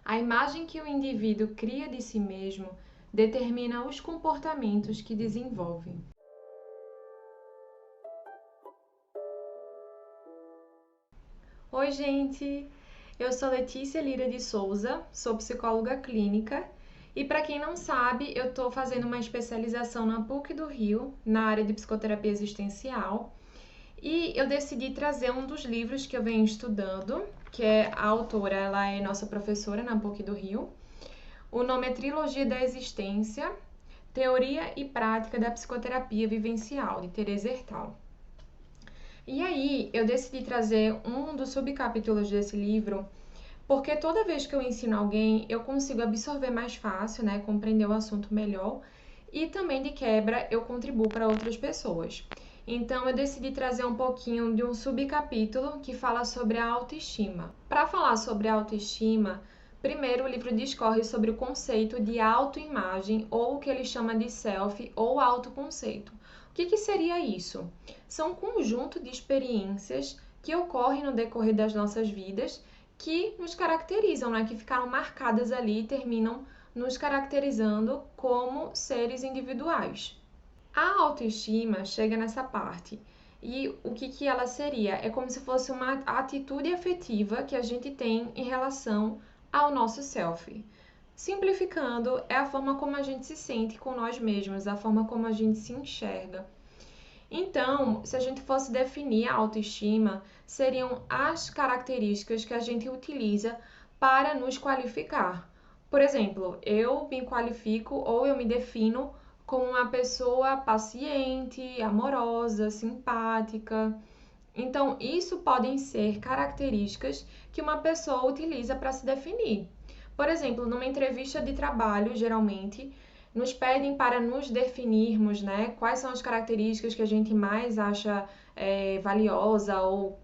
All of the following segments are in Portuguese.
A imagem que o indivíduo cria de si mesmo determina os comportamentos que desenvolve. Oi, gente! Eu sou Letícia Lira de Souza, sou psicóloga clínica e, para quem não sabe, eu estou fazendo uma especialização na PUC do Rio, na área de psicoterapia existencial, e eu decidi trazer um dos livros que eu venho estudando, que a autora ela é nossa professora na PUC do Rio. O nome é Trilogia da Existência, Teoria e Prática da Psicoterapia Vivencial, de Teresa Ertal. E aí, eu decidi trazer um dos subcapítulos desse livro, porque toda vez que eu ensino alguém, eu consigo absorver mais fácil, né, compreender o assunto melhor, e também de quebra eu contribuo para outras pessoas. Então, eu decidi trazer um pouquinho de um subcapítulo que fala sobre a autoestima. Para falar sobre a autoestima, primeiro o livro discorre sobre o conceito de autoimagem, ou o que ele chama de self ou autoconceito. O que seria isso? São um conjunto de experiências que ocorrem no decorrer das nossas vidas que nos caracterizam, né? Que ficaram marcadas ali e terminam nos caracterizando como seres individuais. A autoestima chega nessa parte. E o que ela seria? É como se fosse uma atitude afetiva que a gente tem em relação ao nosso self. Simplificando, é a forma como a gente se sente com nós mesmos, a forma como a gente se enxerga. Então, se a gente fosse definir a autoestima, seriam as características que a gente utiliza para nos qualificar. Por exemplo, eu me qualifico ou eu me defino como uma pessoa paciente, amorosa, simpática. Então, isso podem ser características que uma pessoa utiliza para se definir. Por exemplo, numa entrevista de trabalho, geralmente, nos pedem para nos definirmos, né? Quais são as características que a gente mais acha valiosa ou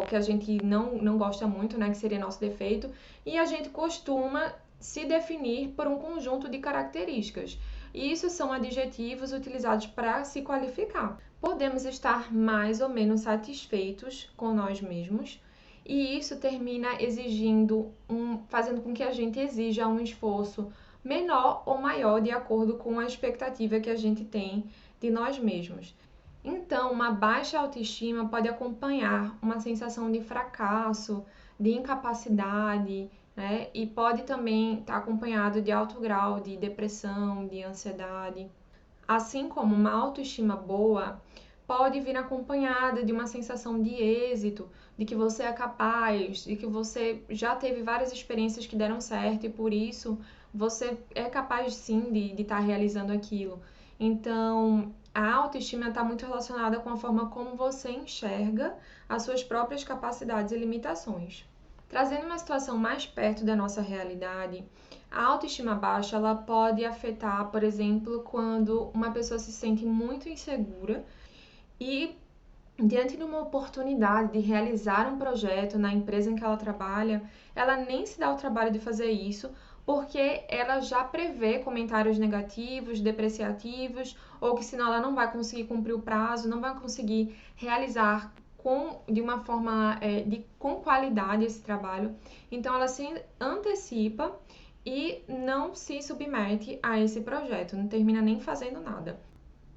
que a gente não gosta muito, né? Que seria nosso defeito. E a gente costuma se definir por um conjunto de características. E isso são adjetivos utilizados para se qualificar. Podemos estar mais ou menos satisfeitos com nós mesmos, e isso termina fazendo com que a gente exija um esforço menor ou maior de acordo com a expectativa que a gente tem de nós mesmos. Então, uma baixa autoestima pode acompanhar uma sensação de fracasso, de incapacidade, né? E pode também estar acompanhado de alto grau de depressão, de ansiedade. Assim como uma autoestima boa pode vir acompanhada de uma sensação de êxito, de que você é capaz, de que você já teve várias experiências que deram certo e por isso você é capaz sim de estar realizando aquilo. Então, a autoestima está muito relacionada com a forma como você enxerga as suas próprias capacidades e limitações. Trazendo uma situação mais perto da nossa realidade, a autoestima baixa ela pode afetar, por exemplo, quando uma pessoa se sente muito insegura e, diante de uma oportunidade de realizar um projeto na empresa em que ela trabalha, ela nem se dá o trabalho de fazer isso, porque ela já prevê comentários negativos, depreciativos, ou que senão ela não vai conseguir cumprir o prazo, não vai conseguir realizar de uma forma com qualidade esse trabalho. Então ela se antecipa e não se submete a esse projeto, não termina nem fazendo nada.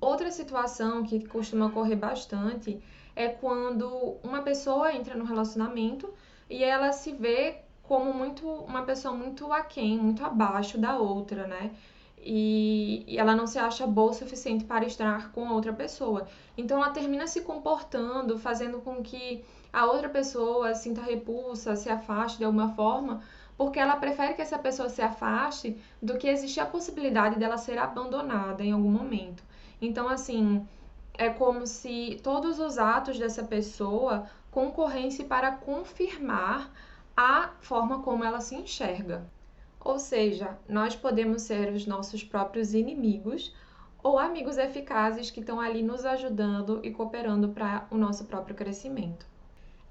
Outra situação que costuma ocorrer bastante é quando uma pessoa entra no relacionamento e ela se vê como uma pessoa muito aquém, muito abaixo da outra, né? E ela não se acha boa o suficiente para estar com outra pessoa. Então ela termina se comportando, fazendo com que a outra pessoa sinta repulsa, se afaste de alguma forma, porque ela prefere que essa pessoa se afaste do que existir a possibilidade dela ser abandonada em algum momento. Então, assim, é como se todos os atos dessa pessoa concorressem para confirmar a forma como ela se enxerga. Ou seja, nós podemos ser os nossos próprios inimigos ou amigos eficazes que estão ali nos ajudando e cooperando para o nosso próprio crescimento.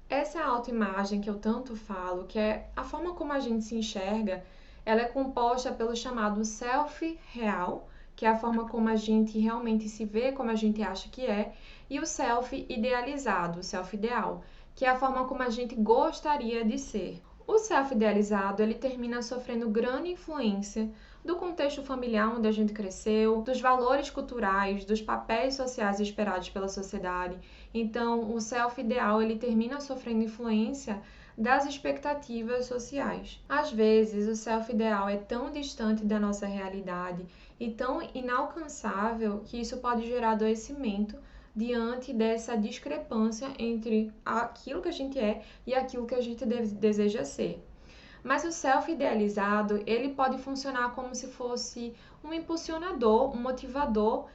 Essa autoimagem que eu tanto falo, que é a forma como a gente se enxerga, ela é composta pelo chamado self real, que é a forma como a gente realmente se vê, como a gente acha que é, e o self idealizado, o self ideal, que é a forma como a gente gostaria de ser. O self-idealizado, ele termina sofrendo grande influência do contexto familiar onde a gente cresceu, dos valores culturais, dos papéis sociais esperados pela sociedade. Então, o self-ideal, ele termina sofrendo influência das expectativas sociais. Às vezes, o self-ideal é tão distante da nossa realidade e tão inalcançável que isso pode gerar adoecimento diante dessa discrepância entre aquilo que a gente é e aquilo que a gente deseja ser. Mas o self-idealizado, ele pode funcionar como se fosse um impulsionador, um motivador,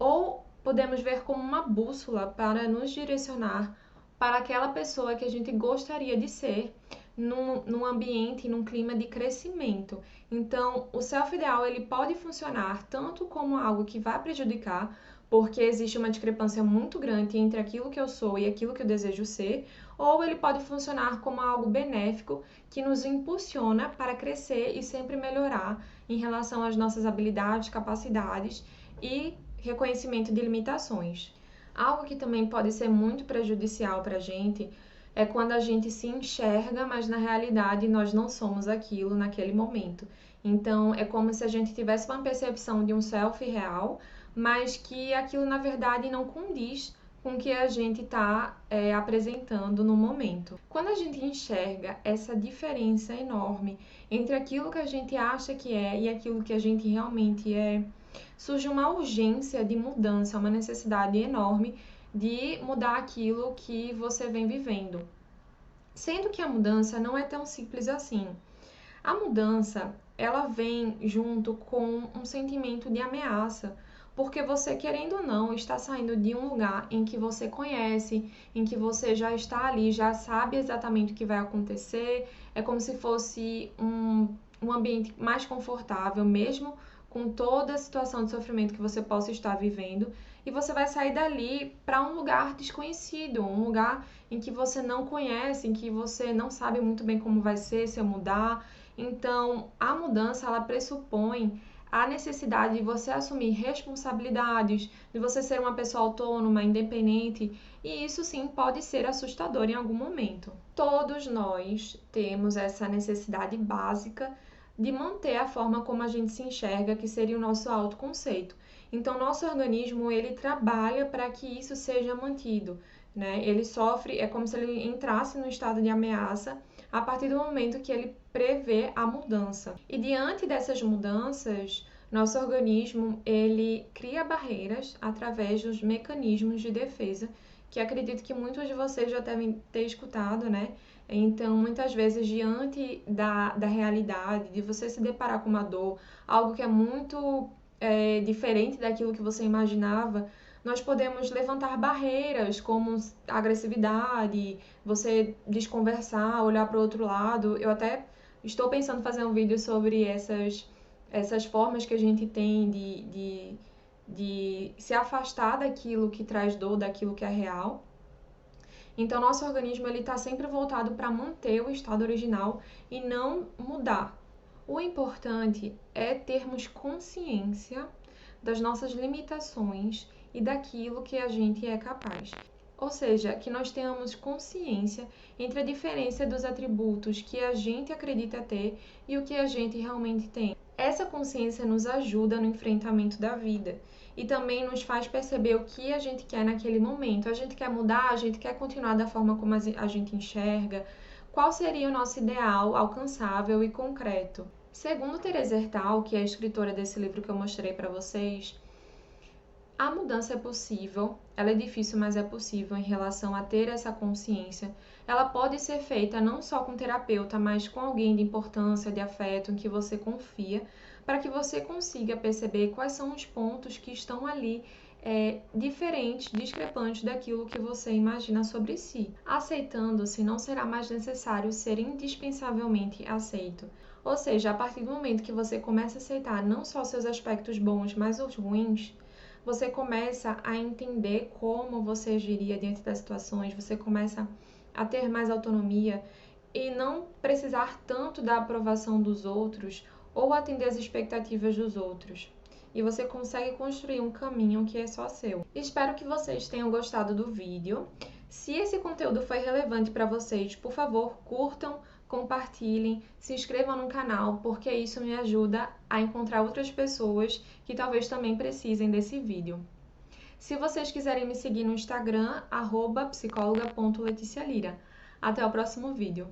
ou podemos ver como uma bússola para nos direcionar para aquela pessoa que a gente gostaria de ser num ambiente, num clima de crescimento. Então, o self-ideal, ele pode funcionar tanto como algo que vai prejudicar, porque existe uma discrepância muito grande entre aquilo que eu sou e aquilo que eu desejo ser, ou ele pode funcionar como algo benéfico que nos impulsiona para crescer e sempre melhorar em relação às nossas habilidades, capacidades e reconhecimento de limitações. Algo que também pode ser muito prejudicial para a gente é quando a gente se enxerga, mas na realidade nós não somos aquilo naquele momento. Então, é como se a gente tivesse uma percepção de um self real, mas que aquilo na verdade não condiz com o que a gente está apresentando no momento. Quando a gente enxerga essa diferença enorme entre aquilo que a gente acha que é e aquilo que a gente realmente é, surge uma urgência de mudança, uma necessidade enorme de mudar aquilo que você vem vivendo. Sendo que a mudança não é tão simples assim. A mudança, ela vem junto com um sentimento de ameaça, porque você, querendo ou não, está saindo de um lugar em que você conhece, em que você já está ali, já sabe exatamente o que vai acontecer, é como se fosse um ambiente mais confortável, mesmo com toda a situação de sofrimento que você possa estar vivendo, e você vai sair dali para um lugar desconhecido, um lugar em que você não conhece, em que você não sabe muito bem como vai ser se eu mudar. Então, a mudança, ela pressupõe a necessidade de você assumir responsabilidades, de você ser uma pessoa autônoma, independente, e isso sim pode ser assustador em algum momento. Todos nós temos essa necessidade básica de manter a forma como a gente se enxerga, que seria o nosso autoconceito. Então, nosso organismo, ele trabalha para que isso seja mantido, né? Ele sofre, é como se ele entrasse no estado de ameaça a partir do momento que ele prevê a mudança. E diante dessas mudanças, nosso organismo, ele cria barreiras através dos mecanismos de defesa, que acredito que muitos de vocês já devem ter escutado, né? Então, muitas vezes, diante da realidade, de você se deparar com uma dor, algo que é muito diferente daquilo que você imaginava, nós podemos levantar barreiras como agressividade, você desconversar, olhar para o outro lado. Eu até estou pensando em fazer um vídeo sobre essas formas que a gente tem de se afastar daquilo que traz dor, daquilo que é real. Então, nosso organismo está sempre voltado para manter o estado original e não mudar. O importante é termos consciência das nossas limitações e daquilo que a gente é capaz. Ou seja, que nós tenhamos consciência entre a diferença dos atributos que a gente acredita ter e o que a gente realmente tem. Essa consciência nos ajuda no enfrentamento da vida e também nos faz perceber o que a gente quer naquele momento. A gente quer mudar, a gente quer continuar da forma como a gente enxerga. Qual seria o nosso ideal alcançável e concreto? Segundo Teresa Ertal, que é a escritora desse livro que eu mostrei para vocês, a mudança é possível, ela é difícil, mas é possível em relação a ter essa consciência. Ela pode ser feita não só com terapeuta, mas com alguém de importância, de afeto, em que você confia, para que você consiga perceber quais são os pontos que estão ali diferentes, discrepantes daquilo que você imagina sobre si. Aceitando-se, não será mais necessário ser indispensavelmente aceito. Ou seja, a partir do momento que você começa a aceitar não só seus aspectos bons, mas os ruins, você começa a entender como você agiria diante das situações, você começa a ter mais autonomia e não precisar tanto da aprovação dos outros ou atender às expectativas dos outros. E você consegue construir um caminho que é só seu. Espero que vocês tenham gostado do vídeo. Se esse conteúdo foi relevante para vocês, por favor, curtam, compartilhem, se inscrevam no canal, porque isso me ajuda a encontrar outras pessoas que talvez também precisem desse vídeo. Se vocês quiserem me seguir no Instagram, @psicologa.leticialira. Até o próximo vídeo.